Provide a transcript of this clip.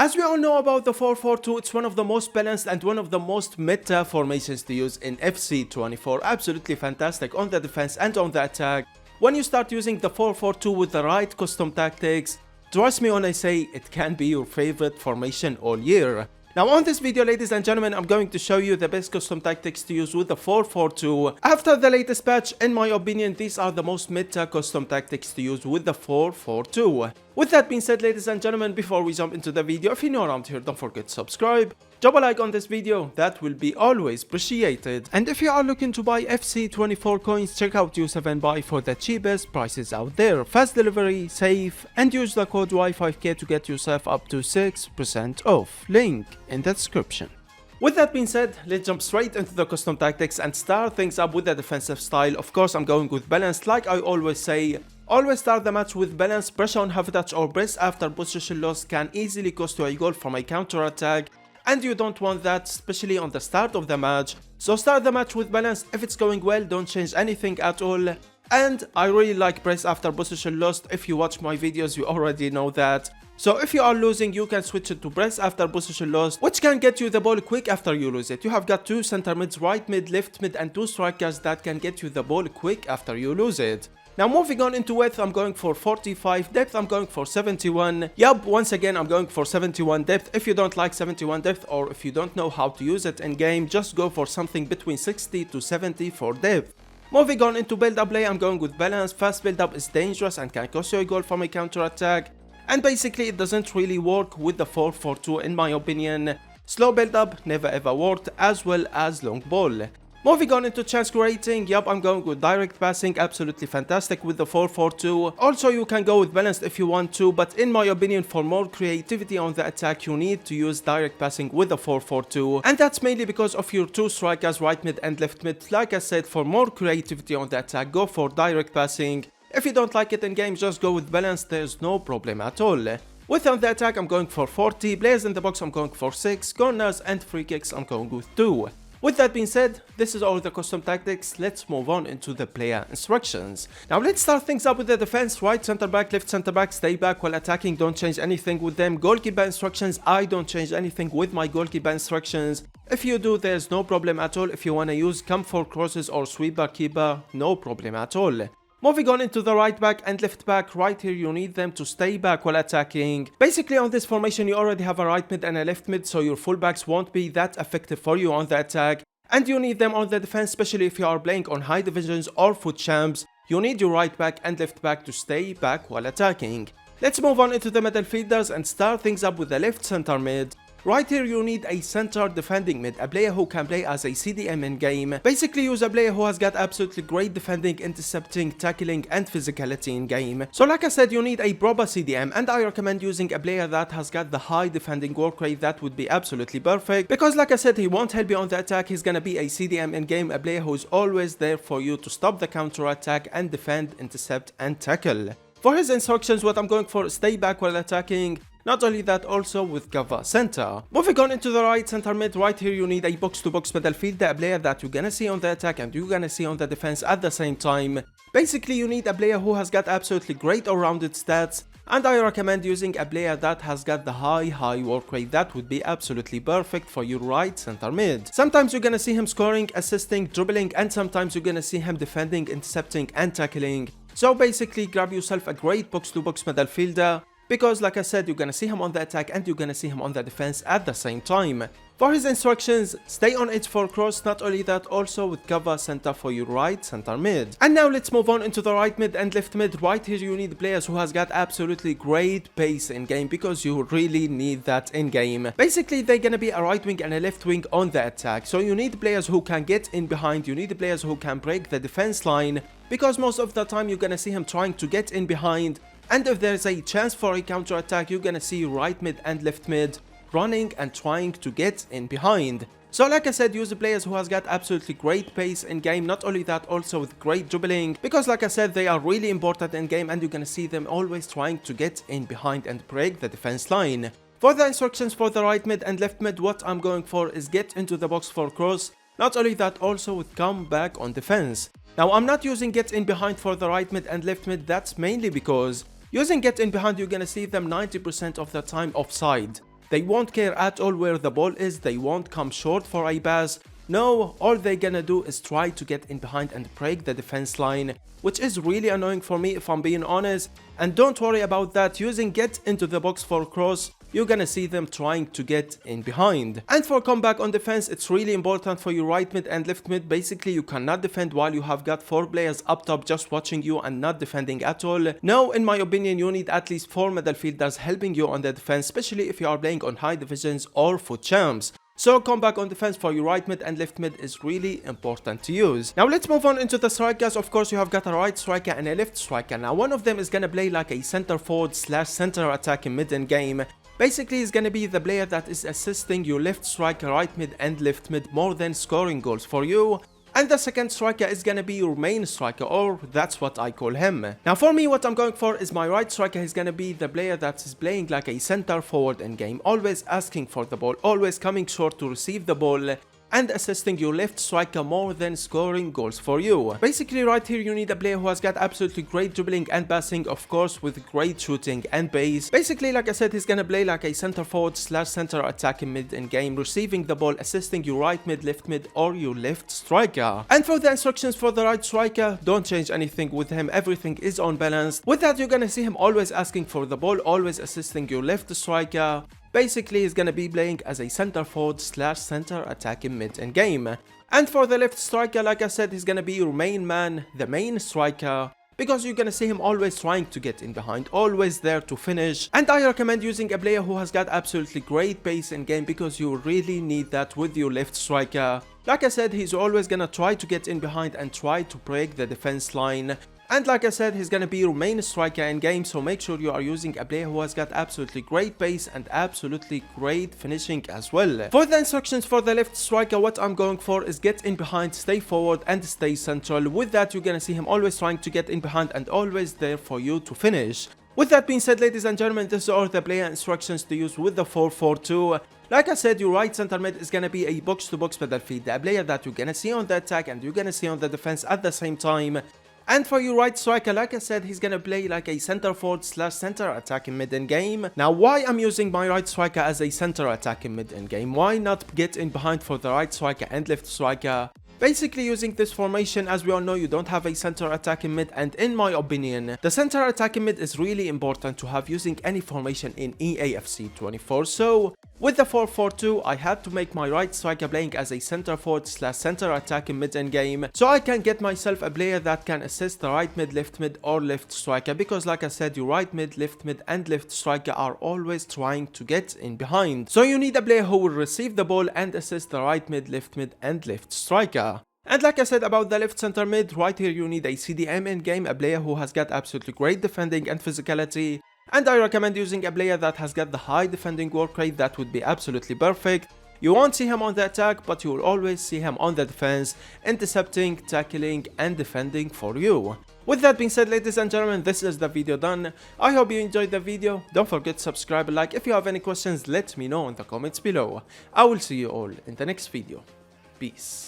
As we all know about the 4-4-2, it's one of the most balanced and one of the most meta formations to use in FC24. Absolutely fantastic on the defense and on the attack. When you start using the 4-4-2 with the right custom tactics, trust me when I say it can be your favorite formation all year. Now on this video, ladies and gentlemen, I'm going to show you the best custom tactics to use with the 4-4-2. After the latest patch, in my opinion, these are the most meta custom tactics to use with the 4-4-2. With that being said, ladies and gentlemen, before we jump into the video, if you're new around here, don't forget to subscribe. Drop a like on this video, that will be always appreciated. And if you are looking to buy FC24 coins, check out U7 Buy for the cheapest prices out there. Fast delivery, safe, and use the code Y5K to get yourself up to 6% off. Link in the description. With that being said, let's jump straight into the custom tactics and start things up with the defensive style. Of course, I'm going with balanced, like I always say. Always start the match with balance. Pressure on half touch or press after possession loss can easily cost you a goal from a counter attack, and you don't want that, especially on the start of the match. So start the match with balance. If it's going well, don't change anything at all. And I really like press after possession lost. If you watch my videos, you already know that. So if you are losing, you can switch it to press after possession lost, which can get you the ball quick after you lose it. You have got two center mids, right mid, left mid, and two strikers that can get you the ball quick after you lose it. Now moving on into width, I'm going for 45, depth I'm going for 71. Yup, once again I'm going for 71 depth. If you don't like 71 depth, or if you don't know how to use it in game, just go for something between 60 to 70 for depth. Moving on into build up play, I'm going with balance. Fast build up is dangerous and can cost you a goal from a counter attack, and basically it doesn't really work with the 4-4-2 in my opinion. Slow build up never ever worked, as well as long ball. Moving on into chance creating, yup, I'm going with direct passing, absolutely fantastic with the 4-4-2. Also, you can go with balanced if you want to, but in my opinion, for more creativity on the attack, you need to use direct passing with the 4-4-2. And that's mainly because of your two strikers, right mid and left mid. Like I said, for more creativity on the attack, go for direct passing. If you don't like it in game, just go with balanced, there's no problem at all. With on the attack, I'm going for 40, players in the box, I'm going for 6, corners and free kicks, I'm going with 2. With that being said, this is all the custom tactics. Let's move on into the player instructions. Now let's start things up with the defense. Right center back, left center back, stay back while attacking, don't change anything with them. Goalkeeper instructions, I don't change anything with my goalkeeper instructions. If you do, there's no problem at all. If you want to use come for crosses or sweeper keeper, no problem at all. Moving on into the right back and left back, right here you need them to stay back while attacking. Basically on this formation you already have a right mid and a left mid, so your fullbacks won't be that effective for you on the attack. And you need them on the defense, especially if you are playing on high divisions or foot champs. You need your right back and left back to stay back while attacking. Let's move on into the middle fielders and start things up with the left center mid. Right here you need a center defending mid, a player who can play as a CDM in game. Basically use a player who has got absolutely great defending, intercepting, tackling and physicality in game. So like I said, you need a proper CDM, and I recommend using a player that has got the high defending work rate. That would be absolutely perfect, because like I said, he won't help you on the attack. He's gonna be a CDM in game, a player who's always there for you to stop the counter attack and defend, intercept and tackle. For his instructions, what I'm going for is stay back while attacking. Not only that, also with cover center. Moving on into the right center mid, right here you need a box-to-box midfielder, a player that you're gonna see on the attack and you're gonna see on the defense at the same time. Basically you need a player who has got absolutely great all-rounded stats, and I recommend using a player that has got the high work rate. That would be absolutely perfect for your right center mid. Sometimes you're gonna see him scoring, assisting, dribbling, and sometimes you're gonna see him defending, intercepting and tackling. So basically grab yourself a great box-to-box midfielder, because like I said, you're gonna see him on the attack and you're gonna see him on the defense at the same time. For his instructions, stay on edge for cross, not only that, also with cover center for your right center mid. And now let's move on into the right mid and left mid. Right here you need players who has got absolutely great pace in game, because you really need that in game. Basically they're gonna be a right wing and a left wing on the attack, so you need players who can get in behind, you need players who can break the defense line, because most of the time you're gonna see him trying to get in behind. And if there's a chance for a counter attack, you're gonna see right mid and left mid running and trying to get in behind. So like I said, use the players who has got absolutely great pace in game, not only that, also with great dribbling, because like I said, they are really important in game and you're gonna see them always trying to get in behind and break the defense line. For the instructions for the right mid and left mid, what I'm going for is get into the box for cross, not only that, also with come back on defense. Now I'm not using get in behind for the right mid and left mid, that's mainly because using get in behind you're gonna see them 90% of the time offside. They won't care at all where the ball is, they won't come short for a pass. No, all they're gonna do is try to get in behind and break the defense line, which is really annoying for me if I'm being honest. And don't worry about that, using get into the box for cross, you're gonna see them trying to get in behind. And for comeback on defense, it's really important for your right mid and left mid. Basically, you cannot defend while you have got 4 players up top just watching you and not defending at all. No, in my opinion, you need at least 4 middle fielders helping you on the defense, especially if you are playing on high divisions or foot champs. So comeback on defense for your right mid and left mid is really important to use. Now let's move on into the strikers. Of course, you have got a right striker and a left striker. Now one of them is gonna play like a center forward / center attacking mid in game. Basically, he's gonna be the player that is assisting your left striker, right mid and left mid more than scoring goals for you. And the second striker is gonna be your main striker, or that's what I call him. Now for me, what I'm going for is my right striker is gonna be the player that is playing like a center forward in game, always asking for the ball, always coming short to receive the ball, and assisting your left striker more than scoring goals for you. Basically right here you need a player who has got absolutely great dribbling and passing, of course with great shooting and pace. Basically, like I said, he's gonna play like a center forward / center attacking mid in game, receiving the ball, assisting your right mid, left mid or your left striker. And for the instructions for the right striker, don't change anything with him, everything is on balance. With that, you're gonna see him always asking for the ball, always assisting your left striker. Basically, he's gonna be playing as a center forward / center attacking mid in game. And for the left striker, like I said, he's gonna be your main man, the main striker, because you're gonna see him always trying to get in behind, always there to finish. And I recommend using a player who has got absolutely great pace in game, because you really need that with your left striker. Like I said, he's always gonna try to get in behind and try to break the defense line. And like I said, he's gonna be your main striker in game, so make sure you are using a player who has got absolutely great pace and absolutely great finishing as well. For the instructions for the left striker, what I'm going for is get in behind, stay forward and stay central. With that, you're gonna see him always trying to get in behind and always there for you to finish. With that being said, ladies and gentlemen, these are the player instructions to use with the 4-4-2. Like I said, your right center mid is gonna be a box-to-box battlefield, a player that you're gonna see on the attack and you're gonna see on the defense at the same time. And for your right striker, like I said, he's gonna play like a center forward / center attacking mid in game. Now, why I'm using my right striker as a center attacking mid in game? Why not get in behind for the right striker and left striker? Basically, using this formation, as we all know, you don't have a center attacking mid, and in my opinion, the center attacking mid is really important to have using any formation in EAFC 24. So with the 4-4-2, I had to make my right striker playing as a center forward / center attacking mid in game, so I can get myself a player that can assist the right mid, left mid or left striker, because like I said, your right mid and left striker are always trying to get in behind. So you need a player who will receive the ball and assist the right mid and left striker. And like I said about the left center mid, right here you need a CDM in game, a player who has got absolutely great defending and physicality. And I recommend using a player that has got the high defending work rate. That would be absolutely perfect. You won't see him on the attack, but you will always see him on the defense, intercepting, tackling and defending for you. With that being said, ladies and gentlemen, this is the video done. I hope you enjoyed the video. Don't forget to subscribe and like. If you have any questions, let me know in the comments below. I will see you all in the next video. Peace.